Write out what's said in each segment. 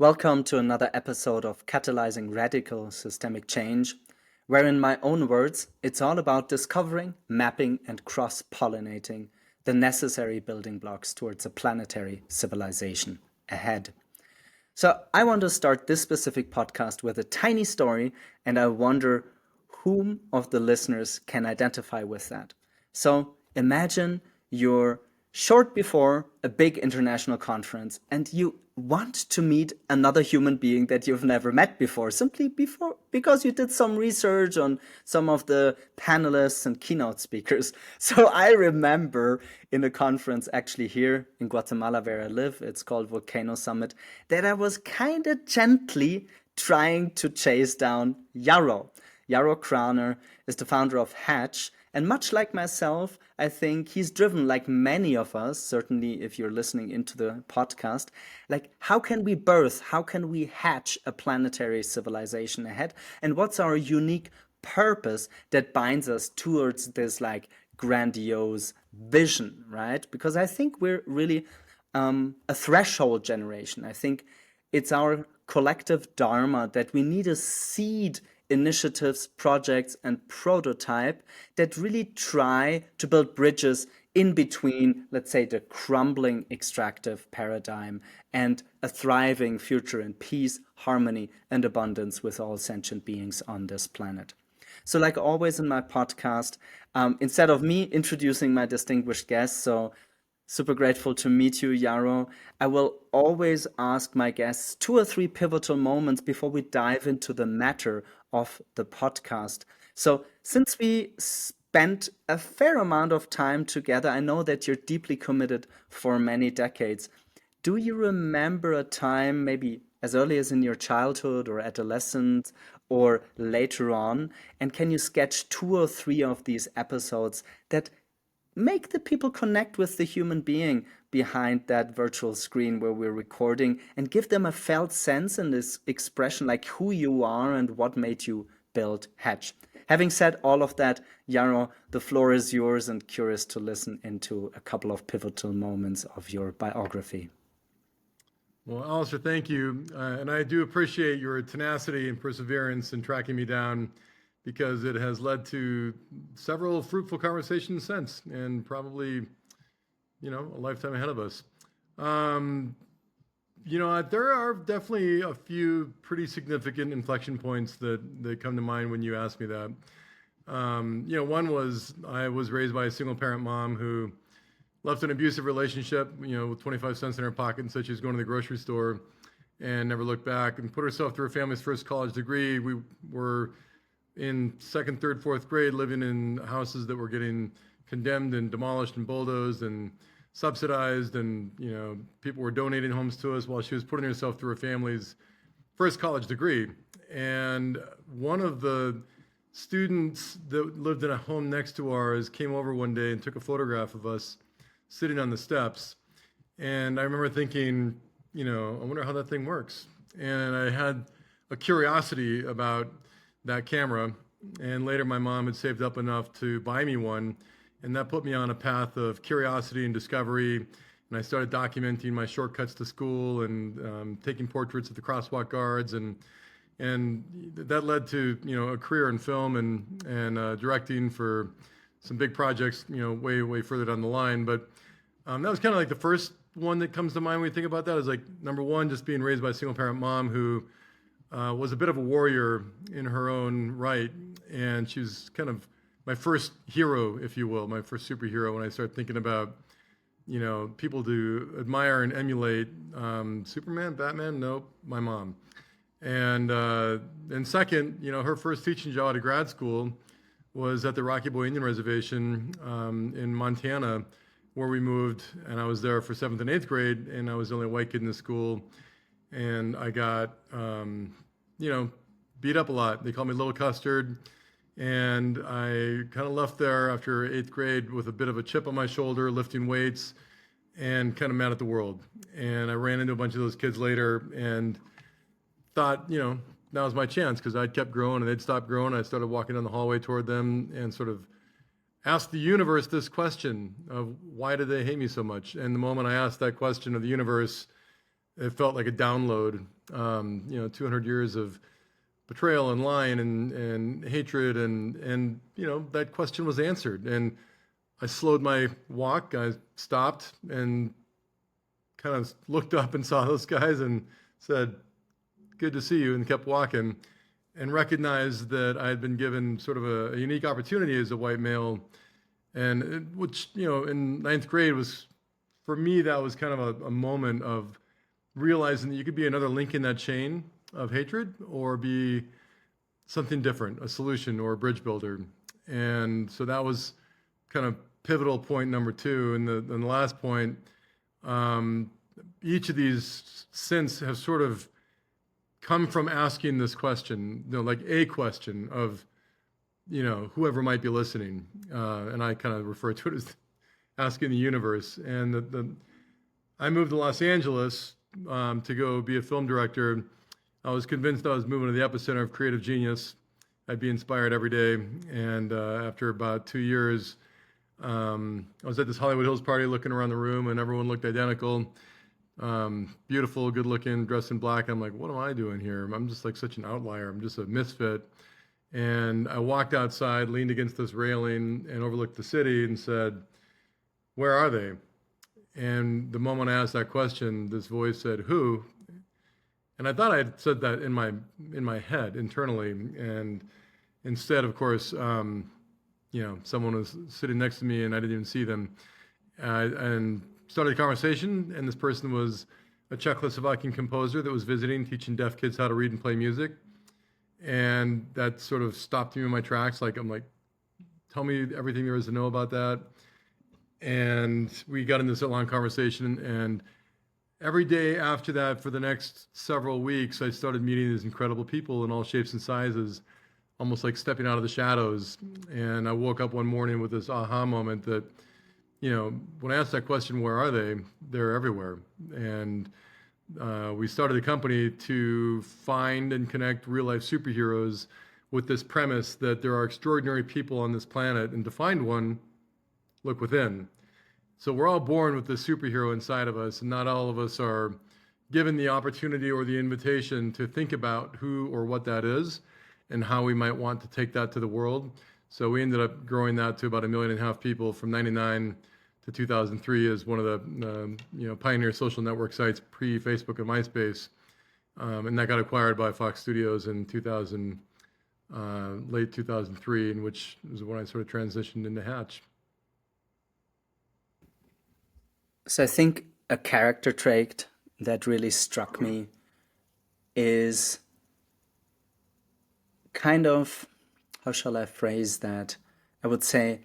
Welcome to another episode of Catalyzing Radical Systemic Change, where, in my own words, it's all about discovering, mapping, and cross pollinating the necessary building blocks towards a planetary civilization ahead. So, I want to start this specific podcast with a tiny story, and I wonder whom of the listeners can identify with that. So, imagine you're short before a big international conference and you want to meet another human being that you've never met before, simply before because you did some research on some of the panelists and keynote speakers. So I remember in a conference actually here in Guatemala where I live, it's called Volcano Summit, that I was kind of gently trying to chase down Yarrow. Yarrow Kraner is the founder of Hatch, and much like myself, I think he's driven, like many of us, certainly if you're listening into the podcast, like how can we birth, how can we hatch a planetary civilization ahead? And what's our unique purpose that binds us towards this like grandiose vision, right? Because I think we're really a threshold generation. I think it's our collective dharma that we need a seed initiatives, projects, and prototype that really try to build bridges in between, let's say, the crumbling extractive paradigm and a thriving future in peace, harmony, and abundance with all sentient beings on this planet. So, like always in my podcast, instead of me introducing my distinguished guests, so super grateful to meet you, Yarrow. I will always ask my guests two or three pivotal moments before we dive into the matter of the podcast. So, since we spent a fair amount of time together, I know that you're deeply committed for many decades. Do you remember a time, maybe as early as in your childhood or adolescence or later on? And can you sketch two or three of these episodes that make the people connect with the human being behind that virtual screen where we're recording and give them a felt sense and this expression like who you are and what made you build Hatch? Having said all of that, Yarrow, the floor is yours, and curious to listen into a couple of pivotal moments of your biography. Well, Alistair, thank you. And I do appreciate your tenacity and perseverance in tracking me down, because it has led to several fruitful conversations since, and probably, a lifetime ahead of us. There are definitely a few pretty significant inflection points that come to mind when you ask me that. One was I was raised by a single parent mom who left an abusive relationship, with 25 cents in her pocket and said she was going to the grocery store and never looked back, and put herself through her family's first college degree. We were in second, third, fourth grade living in houses that were getting condemned and demolished and bulldozed and subsidized, and people were donating homes to us while she was putting herself through her family's first college degree. And one of the students that lived in a home next to ours came over one day and took a photograph of us sitting on the steps. And I remember thinking, I wonder how that thing works. And I had a curiosity about that camera, and later my mom had saved up enough to buy me one, and that put me on a path of curiosity and discovery. And I started documenting my shortcuts to school and taking portraits of the crosswalk guards, and that led to a career in film and directing for some big projects way further down the line. But that was kind of like the first one that comes to mind when you think about that, is like, number one, just being raised by a single parent mom who was a bit of a warrior in her own right, and she was kind of my first hero, if you will, my first superhero when I started thinking about, people to admire and emulate. Superman, Batman, nope, my mom. And second, her first teaching job out of grad school was at the Rocky Boy Indian Reservation in Montana, where we moved, and I was there for 7th and 8th grade, and I was the only white kid in the school. And I got, beat up a lot. They called me Little Custard. And I kind of left there after 8th grade with a bit of a chip on my shoulder, lifting weights, and kind of mad at the world. And I ran into a bunch of those kids later and thought, that was my chance, because I'd kept growing and they'd stopped growing. I started walking down the hallway toward them and sort of asked the universe this question of, why do they hate me so much? And the moment I asked that question of the universe, it felt like a download. 200 years of betrayal and lying and hatred, and that question was answered. And I slowed my walk. I stopped and kind of looked up and saw those guys and said, "Good to see you," and kept walking, and recognized that I had been given sort of a unique opportunity as a white male, and which in ninth grade was, for me, that was kind of a moment of realizing that you could be another link in that chain of hatred or be something different, a solution or a bridge builder. And so that was kind of pivotal point number two. And the last point, each of these since have sort of come from asking this question, like a question of, whoever might be listening. And I kind of refer to it as asking the universe. And I moved to Los Angeles to go be a film director. I was convinced I was moving to the epicenter of creative genius. I'd be inspired every day. And after about 2 years, I was at this Hollywood Hills party looking around the room, and everyone looked identical. Beautiful, good looking, dressed in black. I'm like, what am I doing here? I'm just like such an outlier. I'm just a misfit. And I walked outside, leaned against this railing, and overlooked the city and said, "Where are they?" And the moment I asked that question, this voice said, "Who?" And I thought I had said that in my head internally, and instead, of course, someone was sitting next to me, and I didn't even see them, and started a conversation. And this person was a Czechoslovakian composer that was visiting, teaching deaf kids how to read and play music, and that sort of stopped me in my tracks. I'm like, tell me everything there is to know about that. And we got into this long conversation, and every day after that, for the next several weeks, I started meeting these incredible people in all shapes and sizes, almost like stepping out of the shadows. And I woke up one morning with this aha moment that, when I asked that question, where are they? They're everywhere. And we started a company to find and connect real-life superheroes with this premise that there are extraordinary people on this planet, and to find one, look within. So we're all born with this superhero inside of us, and not all of us are given the opportunity or the invitation to think about who or what that is and how we might want to take that to the world. So we ended up growing that to about 1.5 million people from 99 to 2003 as one of the pioneer social network sites pre-Facebook and MySpace. And that got acquired by Fox Studios in late 2003, in which was when I sort of transitioned into Hatch. So I think a character trait that really struck me is kind of, how shall I phrase that? I would say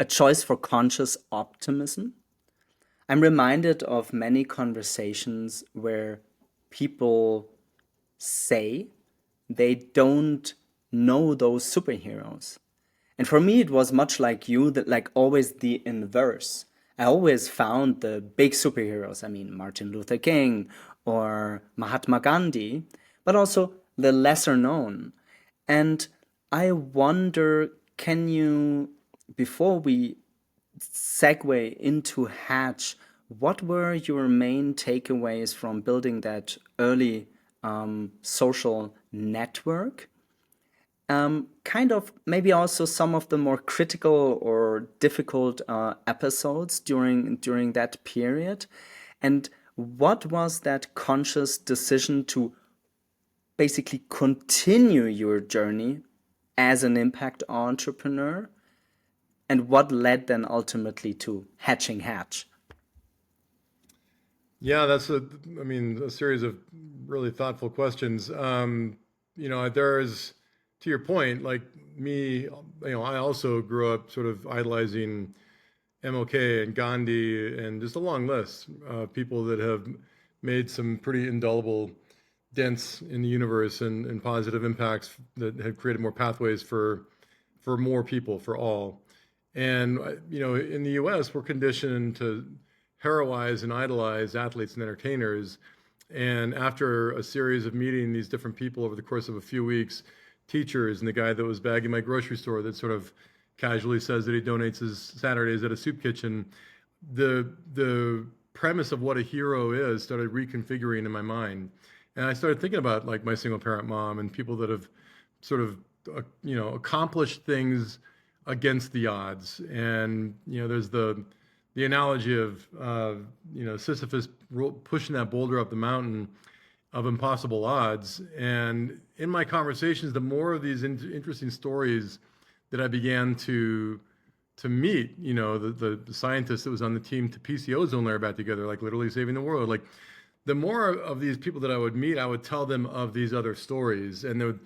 a choice for conscious optimism. I'm reminded of many conversations where people say they don't know those superheroes. And for me, it was much like you, that like always the inverse. I always found the big superheroes, I mean, Martin Luther King or Mahatma Gandhi, but also the lesser known. And I wonder, can you, before we segue into Hatch, what were your main takeaways from building that early social network? Kind of maybe also some of the more critical or difficult episodes during that period, and what was that conscious decision to basically continue your journey as an impact entrepreneur, and what led then ultimately to hatching Hatch? Yeah, that's a series of really thoughtful questions. There's, to your point, like me, I also grew up sort of idolizing MLK and Gandhi and just a long list of people that have made some pretty indelible dents in the universe and positive impacts that have created more pathways for more people, for all. And, in the US, we're conditioned to heroize and idolize athletes and entertainers. And after a series of meeting these different people over the course of a few weeks, teachers and the guy that was bagging my grocery store that sort of casually says that he donates his Saturdays at a soup kitchen, the premise of what a hero is started reconfiguring in my mind. And I started thinking about like my single parent mom and people that have sort of, accomplished things against the odds. And, there's the analogy of, Sisyphus pushing that boulder up the mountain of impossible odds. And in my conversations, the more of these interesting stories that I began to meet, the scientist that was on the team to piece the ozone layer back together, like literally saving the world. Like the more of these people that I would meet, I would tell them of these other stories, and they would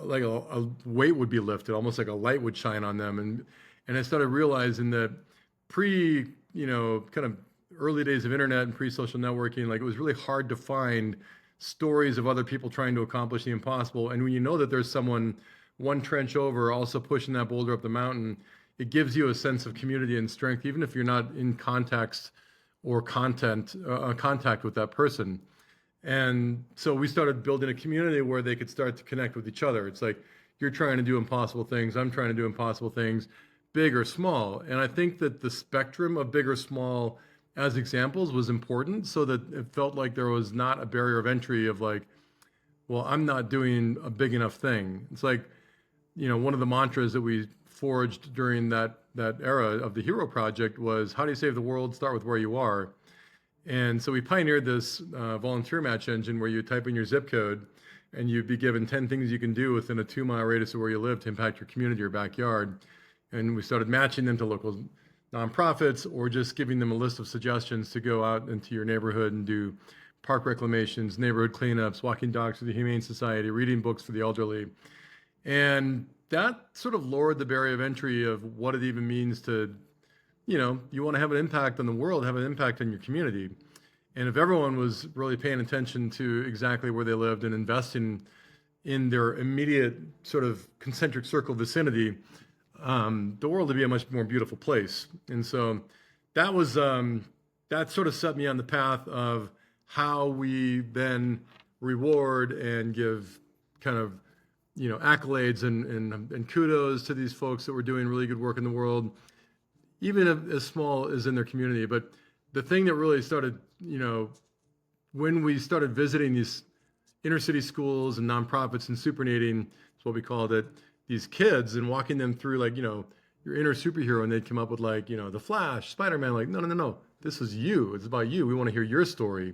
like a weight would be lifted, almost like a light would shine on them. And I started realizing that pre, kind of early days of internet and pre-social networking, like it was really hard to find stories of other people trying to accomplish the impossible. And when you know that there's someone one trench over also pushing that boulder up the mountain, it gives you a sense of community and strength, even if you're not in context or contact with that person. And so we started building a community where they could start to connect with each other. It's like, you're trying to do impossible things, I'm trying to do impossible things, big or small. And I think that the spectrum of big or small as examples was important, so that it felt like there was not a barrier of entry of like, well, I'm not doing a big enough thing. It's like, one of the mantras that we forged during that era of the Hero Project was, how do you save the world? Start with where you are. And so we pioneered this volunteer match engine where you type in your zip code and you'd be given 10 things you can do within a 2-mile radius of where you live to impact your community or backyard. And we started matching them to local nonprofits, or just giving them a list of suggestions to go out into your neighborhood and do park reclamations, neighborhood cleanups, walking dogs for the Humane Society, reading books for the elderly. And that sort of lowered the barrier of entry of what it even means to, you want to have an impact on the world, have an impact on your community. And if everyone was really paying attention to exactly where they lived and investing in their immediate sort of concentric circle vicinity, the world would be a much more beautiful place. And so that was, that sort of set me on the path of how we then reward and give kind of, accolades and kudos to these folks that were doing really good work in the world, even if as small as in their community. But the thing that really started, when we started visiting these inner city schools and nonprofits and supernating, is what we called it, these kids, and walking them through like, your inner superhero, and they'd come up with like, the Flash, Spider-Man, like, no, this is you. It's about you. We want to hear your story.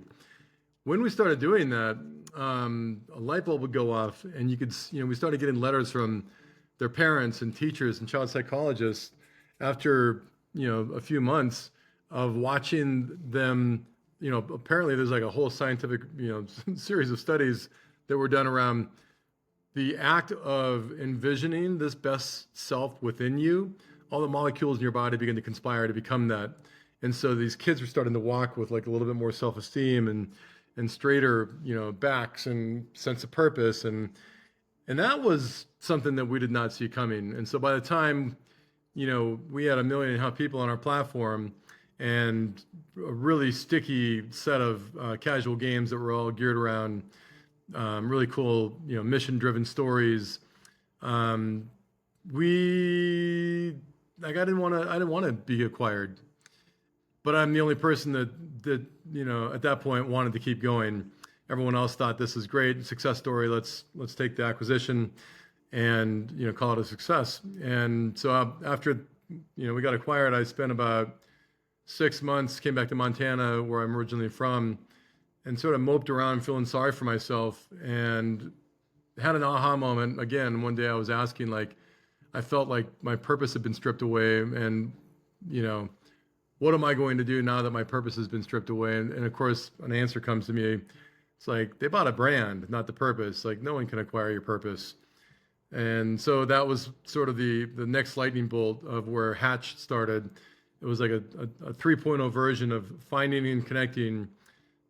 When we started doing that, a light bulb would go off, and you could, we started getting letters from their parents and teachers and child psychologists after, a few months of watching them. Apparently there's like a whole scientific, series of studies that were done around the act of envisioning this best self within you. All the molecules in your body begin to conspire to become that. And so these kids were starting to walk with like a little bit more self-esteem and straighter, backs and sense of purpose. And that was something that we did not see coming. And so by the time, we had 1.5 million people on our platform and a really sticky set of casual games that were all geared around really cool, mission-driven stories. I didn't want to be acquired, but I'm the only person that at that point wanted to keep going. Everyone else thought this is great, success story. Let's take the acquisition and call it a success. And so after we got acquired, I spent about 6 months, came back to Montana, where I'm originally from, and sort of moped around feeling sorry for myself, and had an aha moment. Again, one day I was asking, like, I felt like my purpose had been stripped away, and, what am I going to do now that my purpose has been stripped away? And of course, an answer comes to me. It's like, they bought a brand, not the purpose. Like, no one can acquire your purpose. And so that was sort of the next lightning bolt of where Hatch started. It was like a 3.0 version of finding and connecting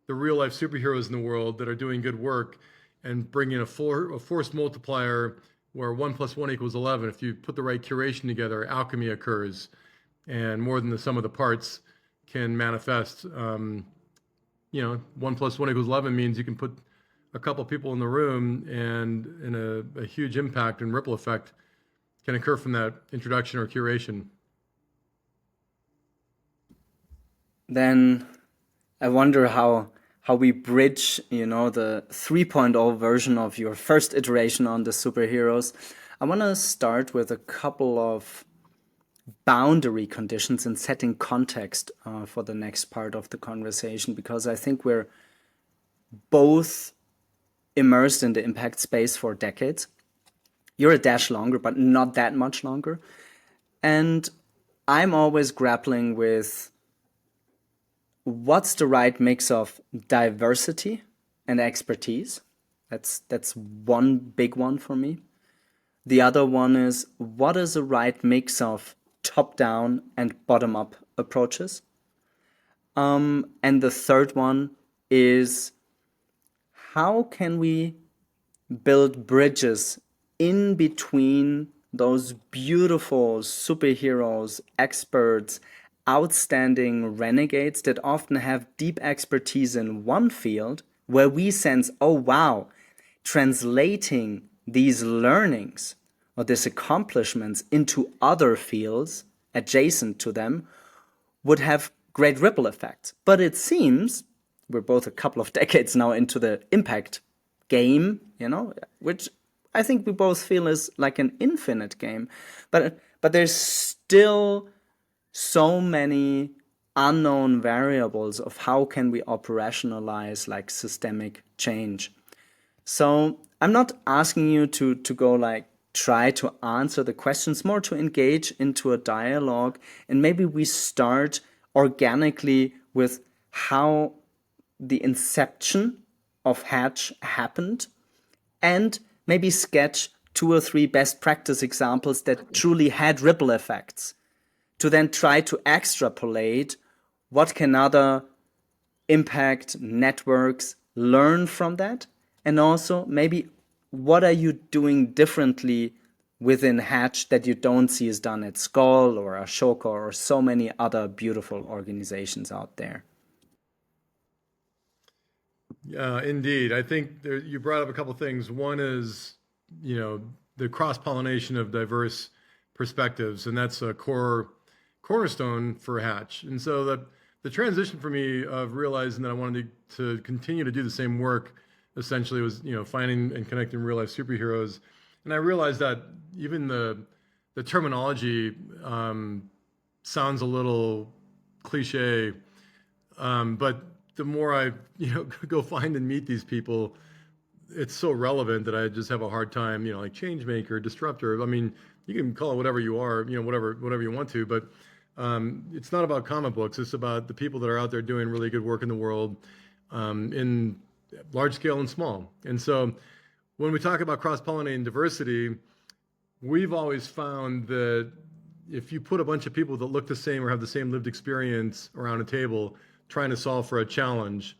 the real life superheroes in the world that are doing good work, and bringing a force multiplier where 1 + 1 = 11. If you put the right curation together, alchemy occurs, and more than the sum of the parts can manifest. 1 + 1 = 11 means you can put a couple people in the room, and a huge impact and ripple effect can occur from that introduction or curation. Then I wonder how we bridge, the 3.0 version of your first iteration on the superheroes. I want to start with a couple of boundary conditions and setting context for the next part of the conversation, because I think we're both immersed in the impact space for decades. You're a dash longer, but not that much longer. And I'm always grappling with what's the right mix of diversity and expertise. That's one big one for me. The other one is, what is the right mix of top-down and bottom-up approaches? And the third one is, how can we build bridges in between those beautiful superheroes, experts, outstanding renegades that often have deep expertise in one field, where we sense, oh wow, translating these learnings or these accomplishments into other fields adjacent to them would have great ripple effects. But it seems we're both a couple of decades now into the impact game, which I think we both feel is like an infinite game. But there's still so many unknown variables of how can we operationalize like systemic change. So I'm not asking you to go like try to answer the questions, more to engage into a dialogue. And maybe we start organically with how the inception of Hatch happened, and maybe sketch 2 or 3 best practice examples that truly had ripple effects, to then try to extrapolate what can other impact networks learn from that, and also maybe what are you doing differently within Hatch that you don't see is done at Skull or Ashoka or so many other beautiful organizations out there. Yeah, indeed. I think you brought up a couple things. One is, the cross-pollination of diverse perspectives, and that's a cornerstone for Hatch. And so the transition for me of realizing that I wanted to continue to do the same work essentially was, finding and connecting real-life superheroes. And I realized that even the terminology sounds a little cliche, but the more I go find and meet these people, it's so relevant that I just have a hard time, like change maker, disruptor. I mean, you can call it whatever you are, whatever you want to, but it's not about comic books. It's about the people that are out there doing really good work in the world, in large scale and small. And so when we talk about cross-pollinating diversity, we've always found that if you put a bunch of people that look the same or have the same lived experience around a table trying to solve for a challenge,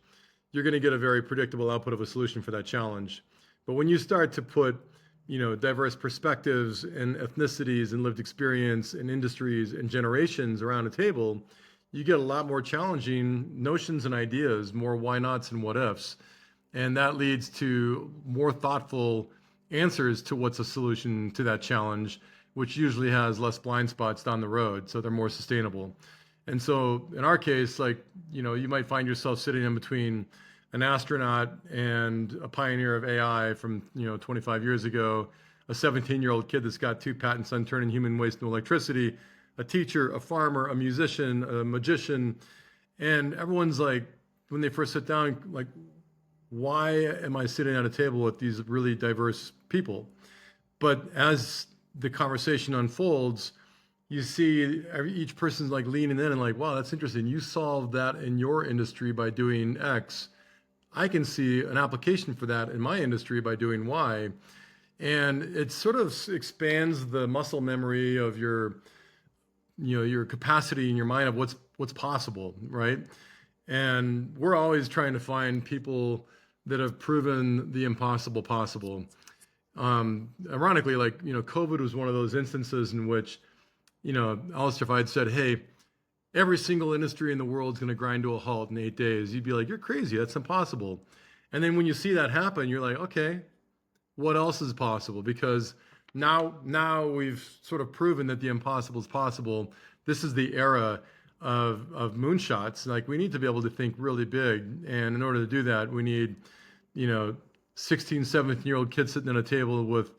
you're going to get a very predictable output of a solution for that challenge. But when you start to put, diverse perspectives and ethnicities and lived experience and industries and generations around a table, you get a lot more challenging notions and ideas, more why nots and what ifs. And that leads to more thoughtful answers to what's a solution to that challenge, which usually has less blind spots down the road, so they're more sustainable. And so in our case, you might find yourself sitting in between an astronaut and a pioneer of AI from, 25 years ago, a 17-year-old kid that's got 2 patents on turning human waste into electricity, a teacher, a farmer, a musician, a magician. And everyone's like, when they first sit down, like, why am I sitting at a table with these really diverse people? But as the conversation unfolds, you see each person's like leaning in and like, wow, that's interesting. You solved that in your industry by doing X. I can see an application for that in my industry by doing Y. And it sort of expands the muscle memory of your capacity in your mind of what's possible, right? And we're always trying to find people that have proven the impossible possible. Ironically, COVID was one of those instances in which, Alistair, if I had said, hey, every single industry in the world is going to grind to a halt in 8 days, you'd be like, you're crazy, that's impossible. And then when you see that happen, you're like, okay, what else is possible? Because now we've sort of proven that the impossible is possible. This is the era of moonshots. Like we need to be able to think really big, and in order to do that, we need, you know, 16, 17-year-old kids sitting at a table with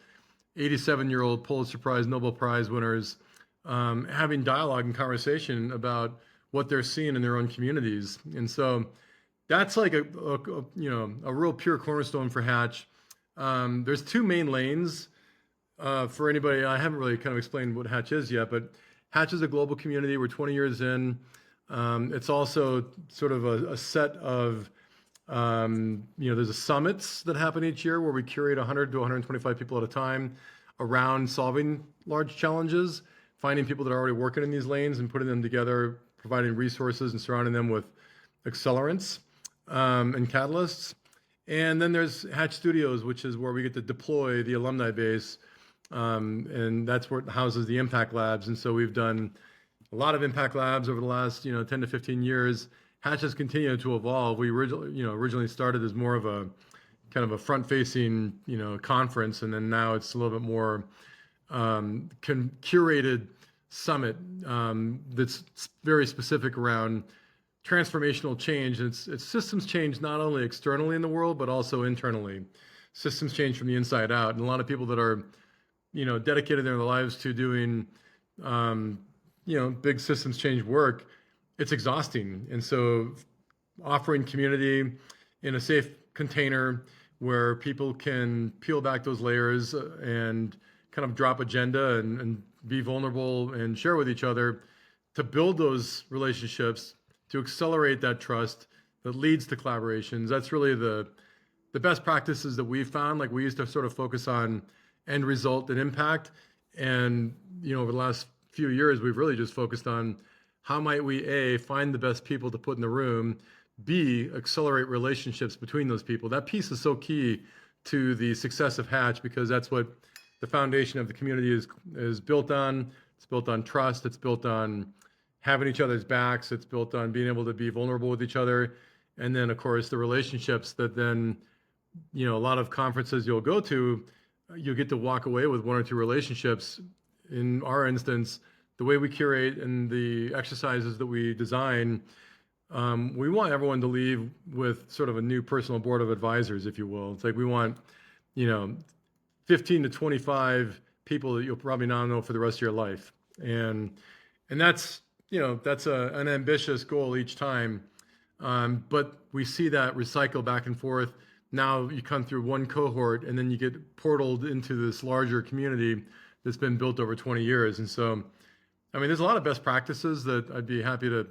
87-year-old Pulitzer Prize, Nobel Prize winners, having dialogue and conversation about what they're seeing in their own communities. And so that's like a real pure cornerstone for Hatch. There's two main lanes for anybody. I haven't really kind of explained what Hatch is yet, but Hatch is a global community. We're 20 years in. It's also sort of a set of there's a summits that happen each year where we curate 100 to 125 people at a time around solving large challenges, finding people that are already working in these lanes and putting them together, providing resources and surrounding them with accelerants and catalysts. And then there's Hatch Studios, which is where we get to deploy the alumni base, and that's what houses the impact labs. And so we've done a lot of impact labs over the last 10 to 15 years. Hatch has continued to evolve. We originally started as more of a kind of a front-facing conference, and then now it's a little bit more curated summit that's very specific around transformational change. It's systems change not only externally in the world but also internally. Systems change from the inside out, and a lot of people that are dedicated their lives to doing big systems change work, it's exhausting. And so offering community in a safe container where people can peel back those layers and kind of drop agenda and be vulnerable and share with each other to build those relationships, to accelerate that trust that leads to collaborations. That's really the best practices that we've found. Like we used to sort of focus on end result and impact. And, over the last few years, we've really just focused on how might we, A, find the best people to put in the room, B, accelerate relationships between those people. That piece is so key to the success of Hatch because that's what the foundation of the community is built on. It's built on trust. It's built on having each other's backs. It's built on being able to be vulnerable with each other. And then, of course, the relationships that then, a lot of conferences you'll go to, you'll get to walk away with one or two relationships. In our instance, the way we curate and the exercises that we design, we want everyone to leave with sort of a new personal board of advisors, if you will. It's like we want, 15 to 25 people that you'll probably not know for the rest of your life. And that's, that's an ambitious goal each time. But we see that recycle back and forth. Now you come through one cohort and then you get portaled into this larger community that's been built over 20 years. And so, there's a lot of best practices that I'd be happy to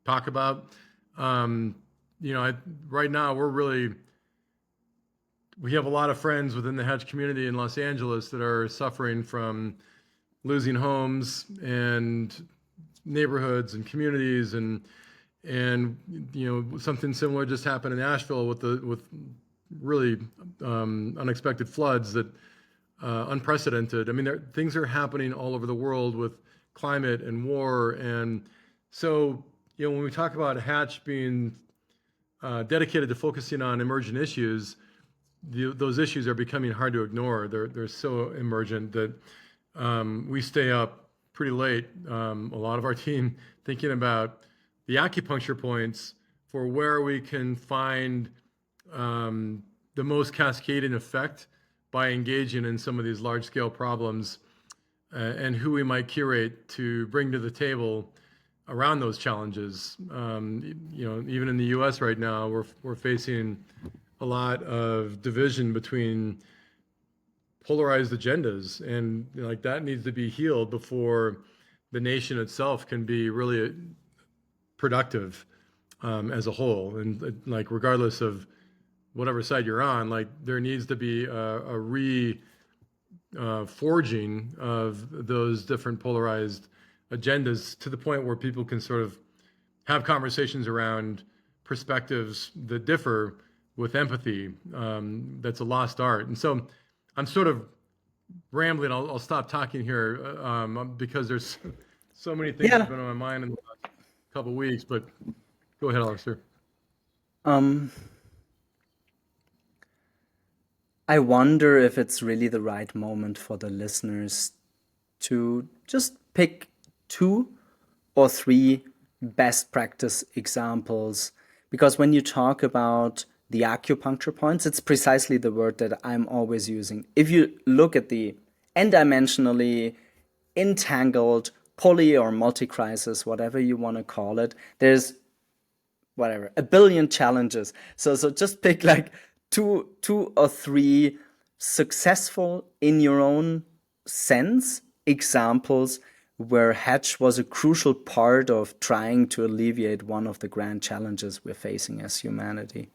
talk about. Right now we have a lot of friends within the Hatch community in Los Angeles that are suffering from losing homes and neighborhoods and communities, and something similar just happened in Asheville with really unexpected floods that unprecedented. Things are happening all over the world with climate and war, and so when we talk about Hatch being dedicated to focusing on emergent issues, those issues are becoming hard to ignore. They're so emergent that we stay up pretty late, a lot of our team, thinking about the acupuncture points for where we can find the most cascading effect by engaging in some of these large-scale problems, and who we might curate to bring to the table around those challenges. Even in the U.S. right now, we're facing a lot of division between polarized agendas, and that needs to be healed before the nation itself can be really productive as a whole. And regardless of whatever side you're on, there needs to be a forging of those different polarized agendas to the point where people can sort of have conversations around perspectives that differ with empathy. That's a lost art. And so I'm sort of rambling. I'll stop talking here because there's so many things that have been on my mind in the last couple of weeks, but go ahead, Alistair. I wonder if it's really the right moment for the listeners to just pick 2 or 3 best practice examples. Because when you talk about the acupuncture points, it's precisely the word that I'm always using. If you look at the n-dimensionally entangled poly or multi-crisis, whatever you want to call it, there's whatever, a billion challenges. So just pick like two or three successful in your own sense examples where hedge was a crucial part of trying to alleviate one of the grand challenges we're facing as humanity.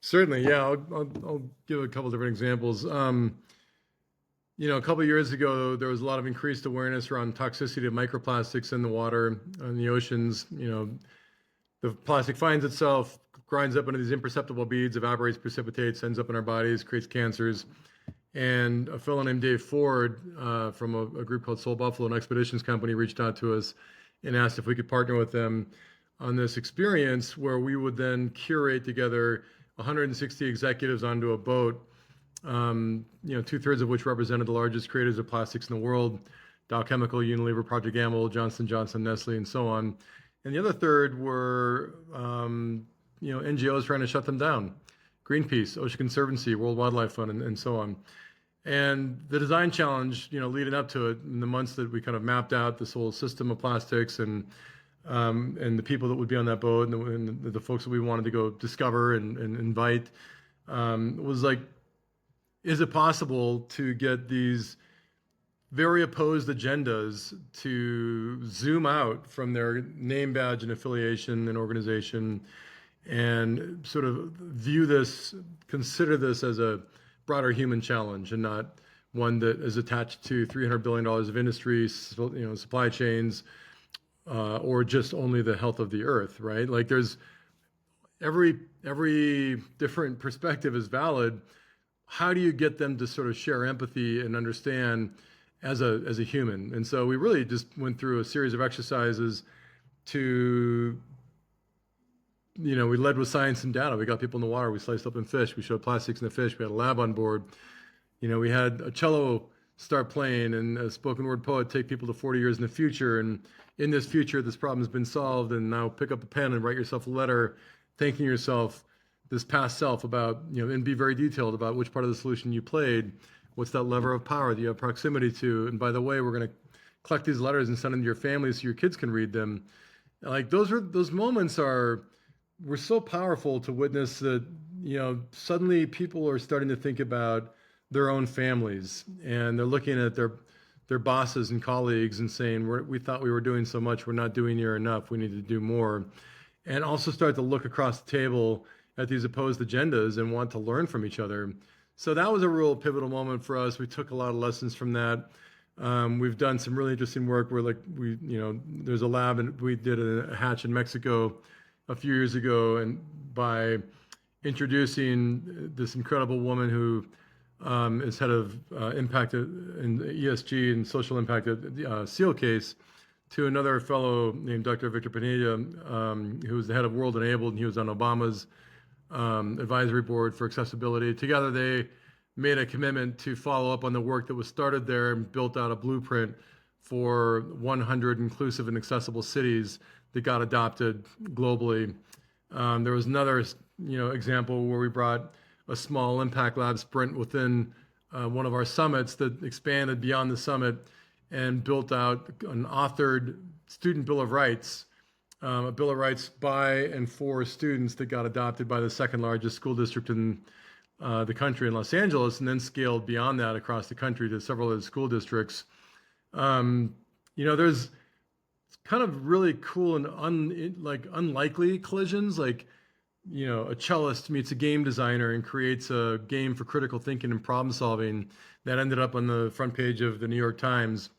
Certainly, yeah. I'll give a couple different examples. A couple of years ago, there was a lot of increased awareness around toxicity of microplastics in the water, in the oceans. The plastic finds itself, grinds up into these imperceptible beads, evaporates, precipitates, ends up in our bodies, creates cancers. And a fellow named Dave Ford from a group called Soul Buffalo, an expeditions company, reached out to us and asked if we could partner with them on this experience where we would then curate together 160 executives onto a boat, 2/3 of which represented the largest creators of plastics in the world: Dow Chemical, Unilever, Procter & Gamble, Johnson & Johnson, Nestle, and so on. And the other third were, NGOs trying to shut them down: Greenpeace, Ocean Conservancy, World Wildlife Fund, and so on. And the design challenge, leading up to it, in the months that we kind of mapped out this whole system of plastics and the people that would be on that boat and the folks that we wanted to go discover and invite, was like, is it possible to get these very opposed agendas to zoom out from their name, badge, and affiliation and organization and sort of consider this as a broader human challenge and not one that is attached to $300 billion of industry, supply chains, or just only the health of the earth, right? Like there's every different perspective is valid. How do you get them to sort of share empathy and understand as a human? And so we really just went through a series of exercises to, we led with science and data. We got people in the water. We sliced up in fish. We showed plastics in the fish. We had a lab on board. We had a cello start playing and a spoken word poet take people to 40 years in the future. And in this future, this problem has been solved. And now pick up a pen and write yourself a letter thanking yourself, this past self, about, and be very detailed about which part of the solution you played. What's that lever of power that you have proximity to? And by the way, we're going to collect these letters and send them to your family so your kids can read them. Like those moments were so powerful to witness that, suddenly people are starting to think about their own families and they're looking at their bosses and colleagues and saying, we thought we were doing so much, we're not doing near enough, we need to do more. And also start to look across the table at these opposed agendas and want to learn from each other. So that was a real pivotal moment for us. We took a lot of lessons from that. We've done some really interesting work where there's a lab and we did a hatch in Mexico a few years ago, and by introducing this incredible woman who is head of impact in ESG and social impact at SEAL Case, to another fellow named Dr. Victor Pineda, who was the head of World Enabled, and he was on Obama's advisory board for accessibility. Together, they made a commitment to follow up on the work that was started there and built out a blueprint for 100 inclusive and accessible cities that got adopted globally. There was another, example where we brought a small impact lab sprint within one of our summits that expanded beyond the summit and built out an authored student bill of rights, a bill of rights by and for students that got adopted by the second largest school district in the country in Los Angeles, and then scaled beyond that across the country to several other school districts. There's kind of really cool and unlikely collisions, like, a cellist meets a game designer and creates a game for critical thinking and problem solving that ended up on the front page of the New York Times.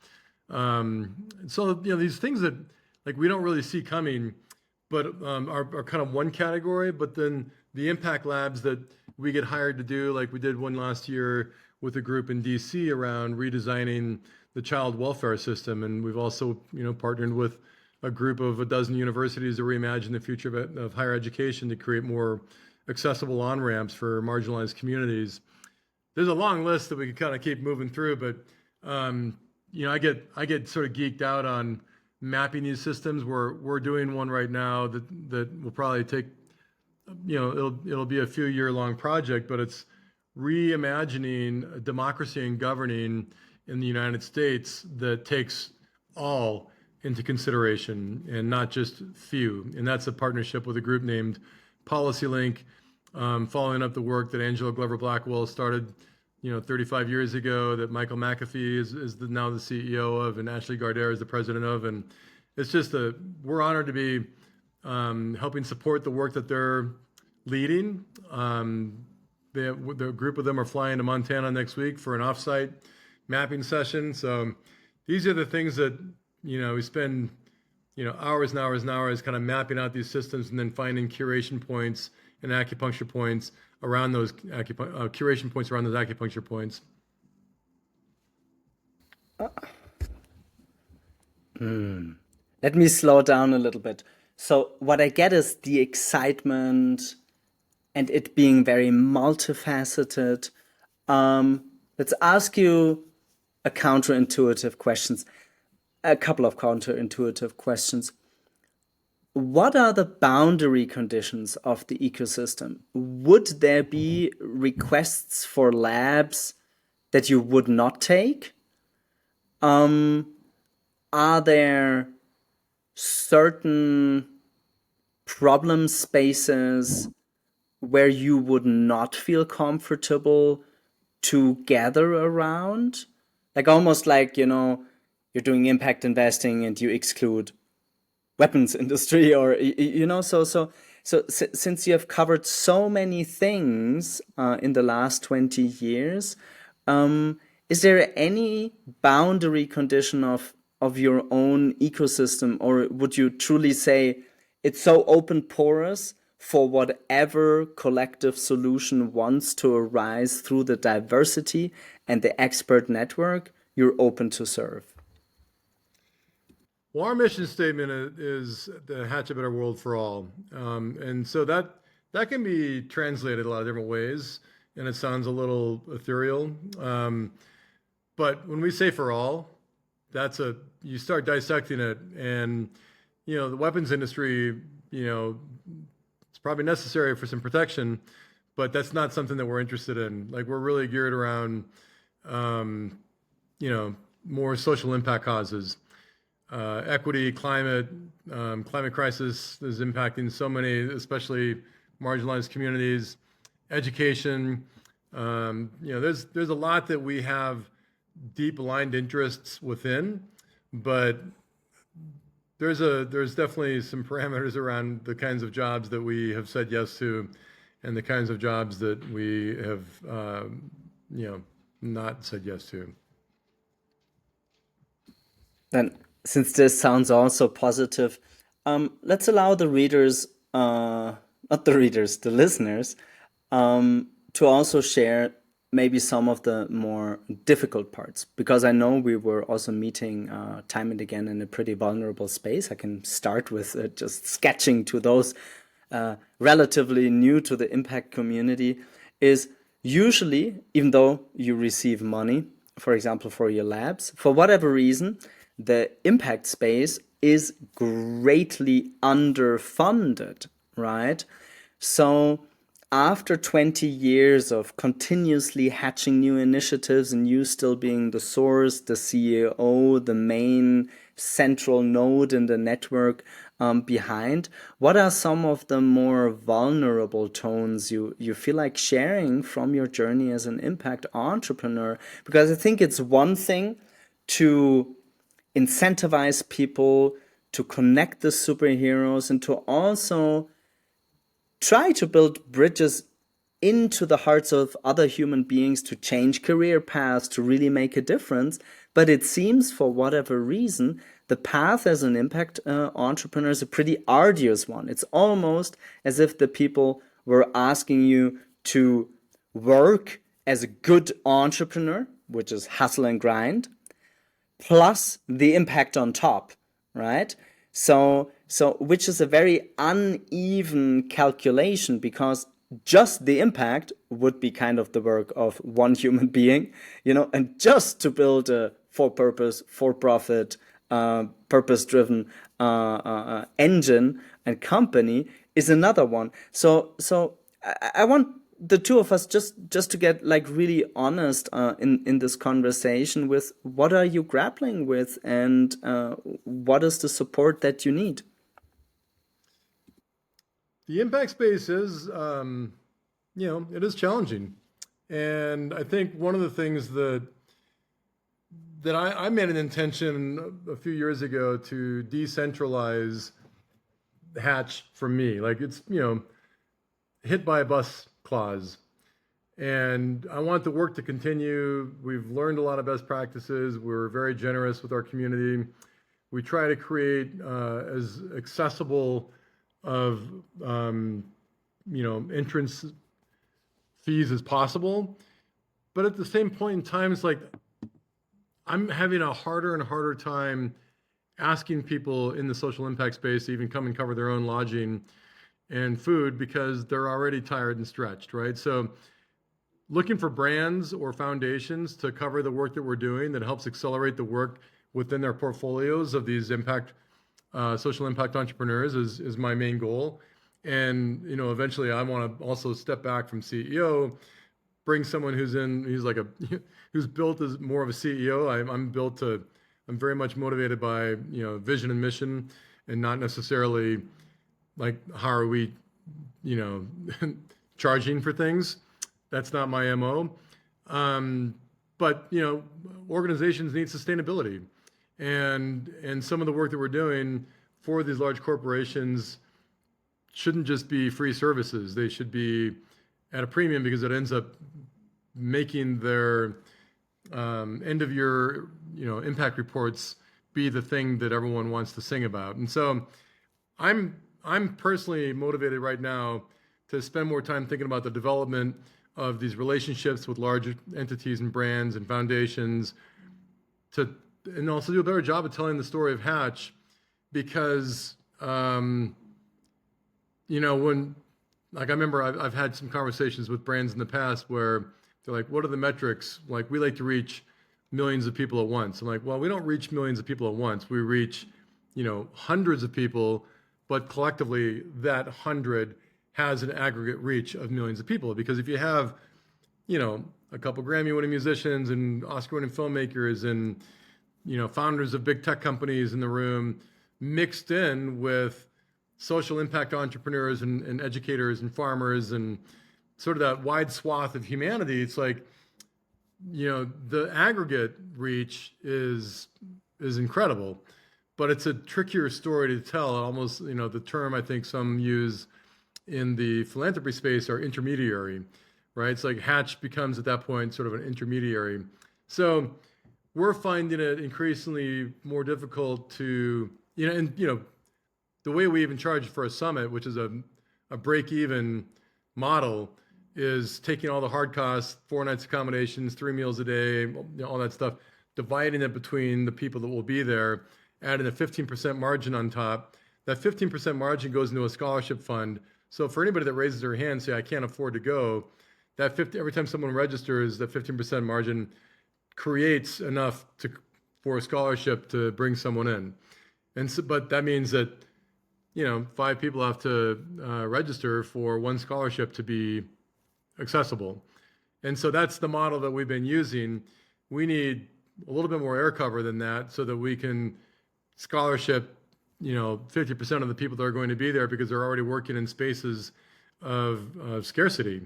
So these things that we don't really see coming, but are kind of one category. But then the impact labs that we get hired to do, like we did one last year with a group in DC around redesigning the child welfare system, and we've also partnered with a group of a dozen universities to reimagine the future of higher education to create more accessible on-ramps for marginalized communities. There's a long list that we could kind of keep moving through, but I get sort of geeked out on mapping these systems. We're doing one right now that will probably take, it'll be a few year long project, but it's reimagining democracy and governing in the United States that takes all into consideration and not just few. And that's a partnership with a group named PolicyLink, following up the work that Angela Glover Blackwell started 35 years ago, that Michael McAfee is now the CEO of, and Ashley Gardere is the president of. And it's just we're honored to be helping support the work that they're leading. The group of them are flying to Montana next week for an offsite mapping session. So these are the things that, we spend, hours and hours and hours kind of mapping out these systems and then finding curation points and acupuncture points around those curation points around those acupuncture points. Let me slow down a little bit. So what I get is the excitement and it being very multifaceted. Let's ask you a couple of counterintuitive questions. What are the boundary conditions of the ecosystem? Would there be requests for labs that you would not take? Are there certain problem spaces where you would not feel comfortable to gather around? Like almost like, you're doing impact investing and you exclude weapons industry, or since you have covered so many things in the last 20 years, is there any boundary condition of your own ecosystem, or would you truly say it's so open porous for whatever collective solution wants to arise through the diversity and the expert network you're open to serve? Well, our mission statement is to hatch a better world for all. And so that can be translated a lot of different ways, and it sounds a little ethereal. But when we say for all, you start dissecting it, and, the weapons industry, it's probably necessary for some protection, but that's not something that we're interested in. Like, we're really geared around, more social impact causes. Equity, climate crisis is impacting so many, especially marginalized communities. Education, there's a lot that we have deep aligned interests within, but there's definitely some parameters around the kinds of jobs that we have said yes to, and the kinds of jobs that we have, not said yes to. Then, since this sounds also positive, let's allow the readers, not the readers, the listeners, to also share maybe some of the more difficult parts. Because I know we were also meeting time and again in a pretty vulnerable space. I can start with just sketching to those relatively new to the impact community, is usually, even though you receive money, for example, for your labs, for whatever reason, the impact space is greatly underfunded, right? So after 20 years of continuously hatching new initiatives and you still being the source, the CEO, the main central node in the network behind, what are some of the more vulnerable tones you feel like sharing from your journey as an impact entrepreneur? Because I think it's one thing to incentivize people, to connect the superheroes, and to also try to build bridges into the hearts of other human beings to change career paths, to really make a difference. But it seems, for whatever reason, the path as an impact entrepreneur is a pretty arduous one. It's almost as if the people were asking you to work as a good entrepreneur, which is hustle and grind, plus the impact on top, right? So which is a very uneven calculation, because just the impact would be kind of the work of one human being, and just to build a for-purpose, for-profit purpose-driven engine and company is another one. So I want the two of us just to get like really honest in this conversation with what are you grappling with and what is the support that you need? The impact space is, it is challenging. And I think one of the things that I made an intention a few years ago to decentralize Hatch for me. Like it's, hit by a bus clause. And I want the work to continue. We've learned a lot of best practices. We're very generous with our community. We try to create as accessible of entrance fees as possible. But at the same point in time, it's like I'm having a harder and harder time asking people in the social impact space to even come and cover their own lodging and food because they're already tired and stretched, right? So looking for brands or foundations to cover the work that we're doing that helps accelerate the work within their portfolios of these social impact entrepreneurs is my main goal. And eventually I want to also step back from CEO, bring someone who's built as more of a CEO. I'm very much motivated by vision and mission, and not necessarily like how are we charging for things. That's not my MO. But organizations need sustainability, and some of the work that we're doing for these large corporations shouldn't just be free services. They should be at a premium because it ends up making their end of year impact reports be the thing that everyone wants to sing about. And so I'm personally motivated right now to spend more time thinking about the development of these relationships with large entities and brands and foundations and also do a better job of telling the story of Hatch because when I remember I've had some conversations with brands in the past where they're like, what are the metrics? Like, we like to reach millions of people at once. I'm like, well, we don't reach millions of people at once. We reach, hundreds of people, but collectively that 100 has an aggregate reach of millions of people. Because if you have, a couple Grammy-winning musicians and Oscar-winning filmmakers and, founders of big tech companies in the room mixed in with social impact entrepreneurs and educators and farmers and sort of that wide swath of humanity, it's like, the aggregate reach is incredible, but it's a trickier story to tell. Almost, the term I think some use in the philanthropy space are intermediary, right? It's like Hatch becomes at that point sort of an intermediary. So we're finding it increasingly more difficult to, the way we even charge for a summit, which is a break-even model, is taking all the hard costs, 4 nights accommodations, 3 meals a day, all that stuff, dividing it between the people that will be there, adding a 15% margin on top. That 15% margin goes into a scholarship fund. So for anybody that raises their hand, say, I can't afford to go, every time someone registers, that 15% margin creates enough for a scholarship to bring someone in. And so, but that means that 5 people have to register for one scholarship to be accessible. And so that's the model that we've been using. We need a little bit more air cover than that so that we can scholarship 50% of the people that are going to be there because they're already working in spaces of scarcity.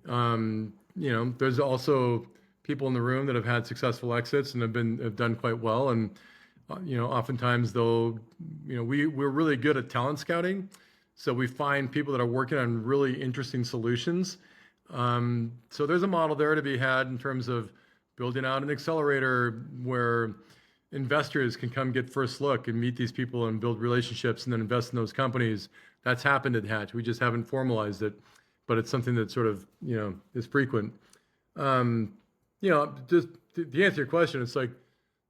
There's also people in the room that have had successful exits and have done quite well. And oftentimes we're really good at talent scouting. So we find people that are working on really interesting solutions. So there's a model there to be had in terms of building out an accelerator where investors can come get first look and meet these people and build relationships and then invest in those companies. That's happened at Hatch. We just haven't formalized it, but it's something that sort of, is frequent. Just to answer your question, it's like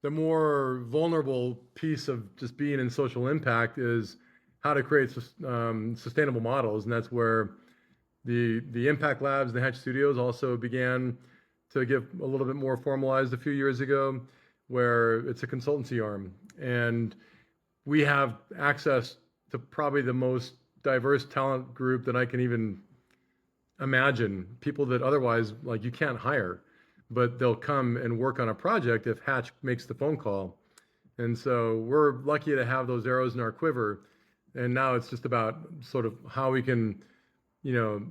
the more vulnerable piece of just being in social impact is how to create sustainable models. And that's where the Impact Labs, the Hatch Studios also began to get a little bit more formalized a few years ago. where it's a consultancy arm, and we have access to probably the most diverse talent group that I can even imagine. People that otherwise, like, you can't hire, but they'll come and work on a project if Hatch makes the phone call. And so we're lucky to have those arrows in our quiver. And now it's just about sort of how we can,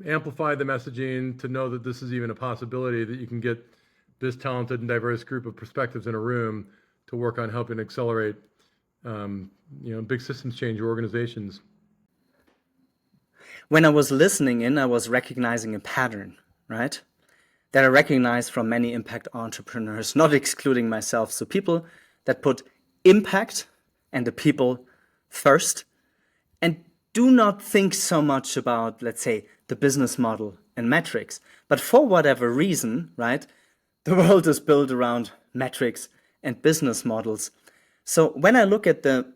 amplify the messaging to know that this is even a possibility, that you can get this talented and diverse group of perspectives in a room to work on helping accelerate, big systems change organizations. When I was listening in, I was recognizing a pattern, right? That I recognize from many impact entrepreneurs, not excluding myself. So people that put impact and the people first and do not think so much about, let's say, the business model and metrics. But for whatever reason, right, the world is built around metrics and business models. So when I look at the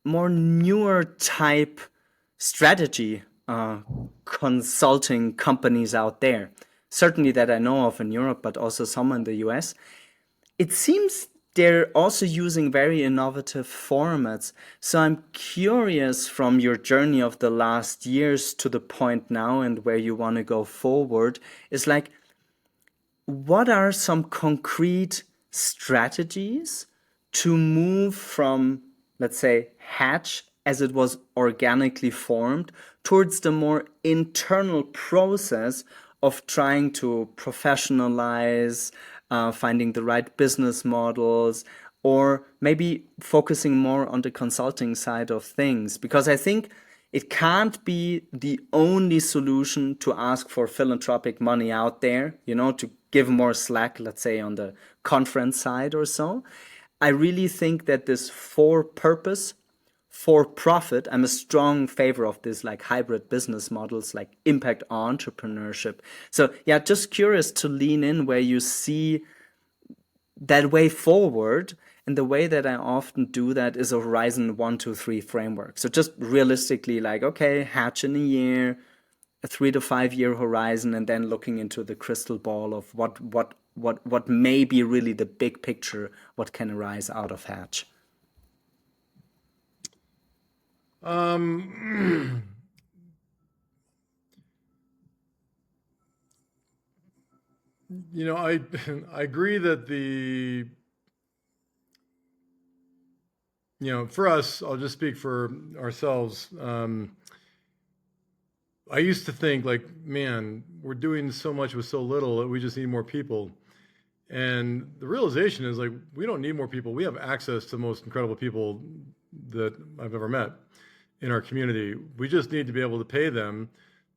more newer type strategy consulting companies out there, certainly that I know of in Europe, but also some in the US, it seems they're also using very innovative formats. So I'm curious, from your journey of the last years to the point now and where you want to go forward, is like, what are some concrete strategies to move from, let's say, Hatch as it was organically formed towards the more internal process of trying to professionalize, finding the right business models, or maybe focusing more on the consulting side of things? Because I think it can't be the only solution to ask for philanthropic money out there, to give more slack, let's say, on the conference side or so. I really think that this for purpose, for profit, I'm a strong favor of this like hybrid business models, like impact entrepreneurship. So yeah, just curious to lean in where you see that way forward. And the way that I often do that is a Horizon 1, 2, 3 framework. So just realistically, like, okay, Hatch in a year, a 3 to 5 year horizon, and then looking into the crystal ball of what may be really the big picture, what can arise out of Hatch. I I agree that for us, I'll just speak for ourselves. I used to think, like, man, we're doing so much with so little that we just need more people. And the realization is, like, we don't need more people. We have access to the most incredible people that I've ever met in our community. We just need to be able to pay them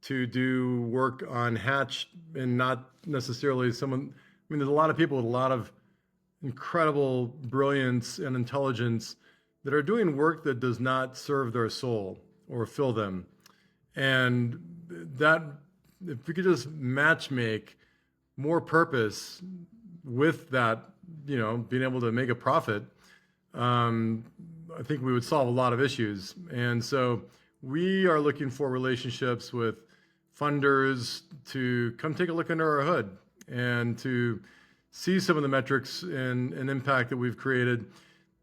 to do work on Hatch, and not necessarily someone. I mean, there's a lot of people with a lot of incredible brilliance and intelligence that are doing work that does not serve their soul or fill them. And that, if we could just match make more purpose with that, being able to make a profit, I think we would solve a lot of issues. And so we are looking for relationships with funders to come take a look under our hood and to see some of the metrics and impact that we've created.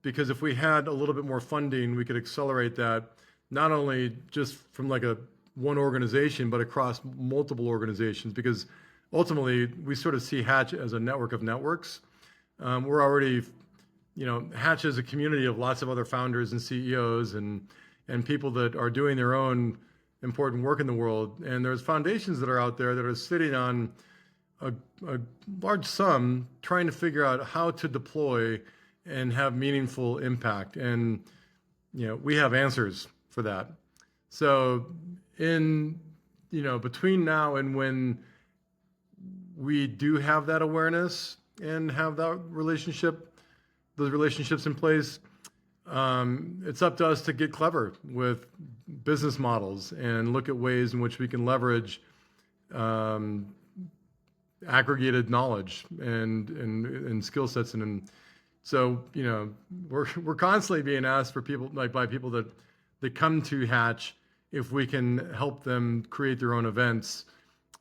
Because if we had a little bit more funding, we could accelerate that, not only just from like a one organization, but across multiple organizations. Because ultimately, we sort of see Hatch as a network of networks. We're already, Hatch is a community of lots of other founders and CEOs and people that are doing their own important work in the world. And there's foundations that are out there that are sitting on a large sum trying to figure out how to deploy and have meaningful impact. And, we have answers for that. So between now and when we do have that awareness and have those relationships in place, it's up to us to get clever with business models and look at ways in which we can leverage aggregated knowledge and skill sets. And so, we're constantly being asked for people, like by people that come to Hatch, if we can help them create their own events.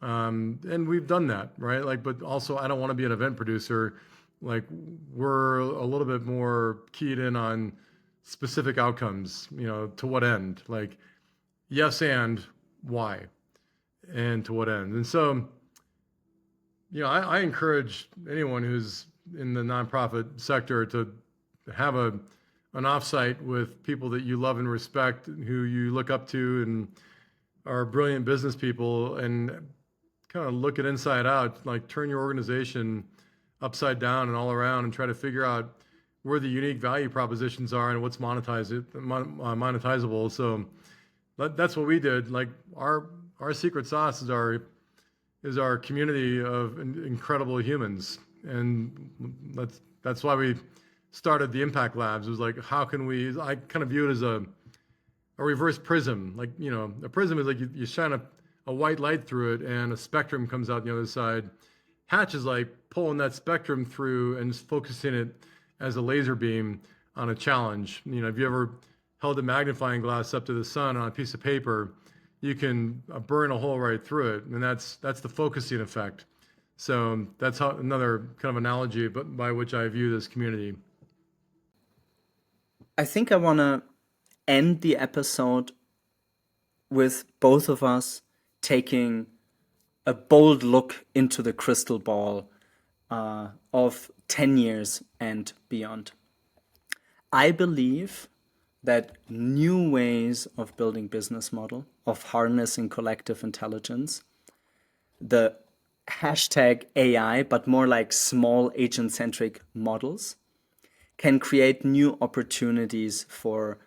And we've done that, right? Like, but also I don't want to be an event producer like we're a little bit more keyed in on specific outcomes, to what end, like yes, and why, and to what end. And so, I encourage anyone who's in the nonprofit sector to have an offsite with people that you love and respect, who you look up to and are brilliant business people, and kind of look it inside out, like turn your organization upside down and all around and try to figure out where the unique value propositions are and what's monetizable. So that's what we did. Like our secret sauce is our community of incredible humans, and that's why we started the Impact Labs. It was like, how can we? I kind of view it as a reverse prism. Like, a prism is like you shine a white light through it and a spectrum comes out the other side. Hatch is like pulling that spectrum through and focusing it as a laser beam on a challenge. If you ever held a magnifying glass up to the sun on a piece of paper, you can burn a hole right through it, and that's the focusing effect. So that's another kind of analogy by which I view this community. I think I want to end the episode with both of us taking a bold look into the crystal ball of 10 years and beyond. I believe that new ways of building business model, of harnessing collective intelligence, the hashtag AI, but more like small agent-centric models, can create new opportunities for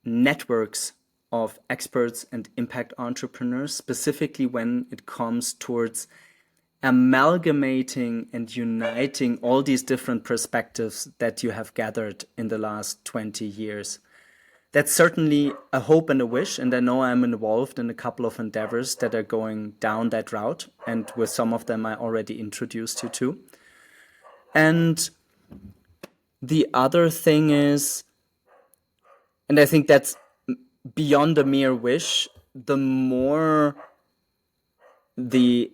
networks of experts and impact entrepreneurs, specifically when it comes towards amalgamating and uniting all these different perspectives that you have gathered in the last 20 years. That's certainly a hope and a wish, and I know I'm involved in a couple of endeavors that are going down that route, and with some of them I already introduced you to. And the other thing is, and I think that's beyond a mere wish, the more the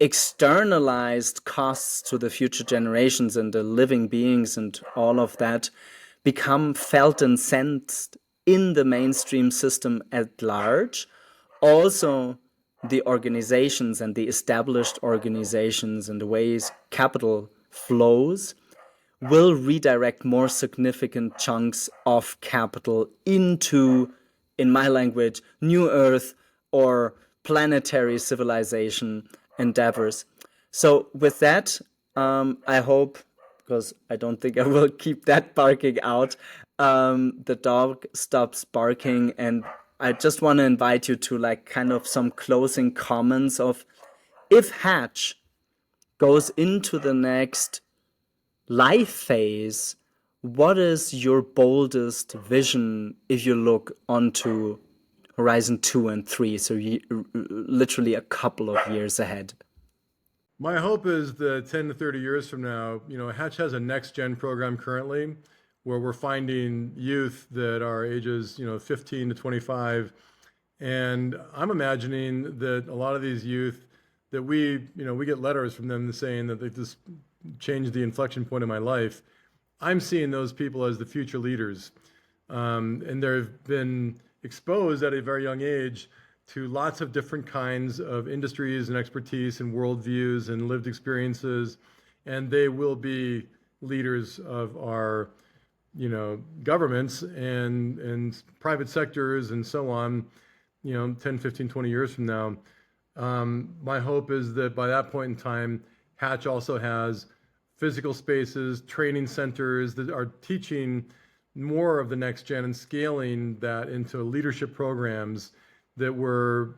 externalized costs to the future generations and the living beings and all of that become felt and sensed in the mainstream system at large, also the organizations and the established organizations and the ways capital flows will redirect more significant chunks of capital into, in my language, New Earth or planetary civilization endeavors. So with that, I hope, because I don't think I will keep that barking out, the dog stops barking, and I just want to invite you to like kind of some closing comments of, if Hatch goes into the next life phase, what is your boldest vision if you look onto Horizon 2 and 3, so literally a couple of years ahead? My hope is that 10 to 30 years from now, Hatch has a next gen program currently where we're finding youth that are ages, 15 to 25. And I'm imagining that a lot of these youth that we get letters from them saying that they just changed the inflection point in my life. I'm seeing those people as the future leaders. And they've been exposed at a very young age to lots of different kinds of industries and expertise and worldviews and lived experiences. And they will be leaders of our, governments and private sectors and so on, 10, 15, 20 years from now. My hope is that by that point in time, Hatch also has physical spaces, training centers that are teaching more of the next gen and scaling that into leadership programs that were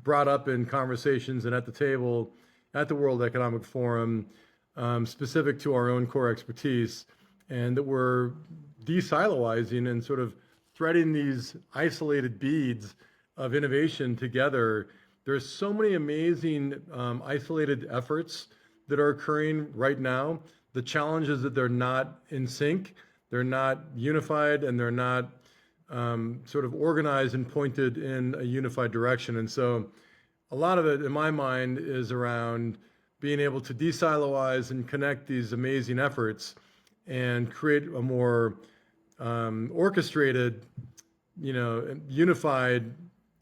brought up in conversations and at the table at the World Economic Forum, specific to our own core expertise, and that we're de-siloizing and sort of threading these isolated beads of innovation together. There's so many amazing isolated efforts that are occurring right now. The challenge is that they're not in sync, they're not unified, and they're not sort of organized and pointed in a unified direction. And so a lot of it, in my mind, is around being able to de-siloize and connect these amazing efforts and create a more orchestrated, unified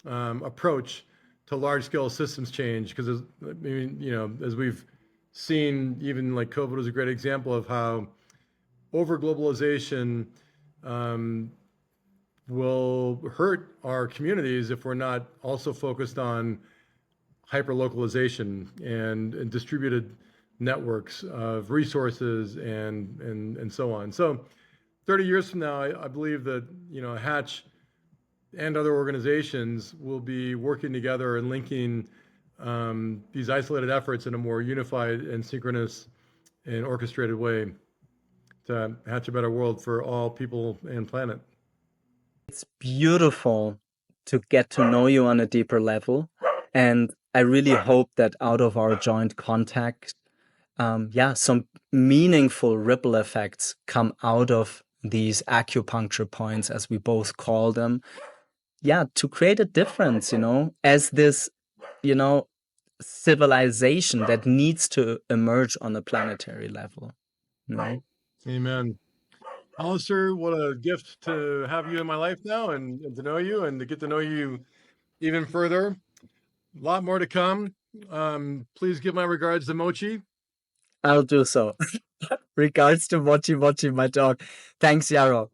approach to large-scale systems change. Because as we've seen, even like COVID was a great example of how over-globalization will hurt our communities if we're not also focused on hyper-localization and distributed networks of resources and so on. So 30 years from now, I believe that Hatch and other organizations will be working together and linking these isolated efforts in a more unified and synchronous and orchestrated way to hatch a better world for all people and planet. It's beautiful to get to know you on a deeper level. And I really hope that out of our joint contact, some meaningful ripple effects come out of these acupuncture points, as we both call them. Yeah, to create a difference, as this, civilization that needs to emerge on a planetary level. Amen. Alistair, what a gift to have you in my life now and to know you and to get to know you even further. A lot more to come. Please give my regards to Mochi. I'll do so. Regards to Mochi Mochi, my dog. Thanks, Yarrow.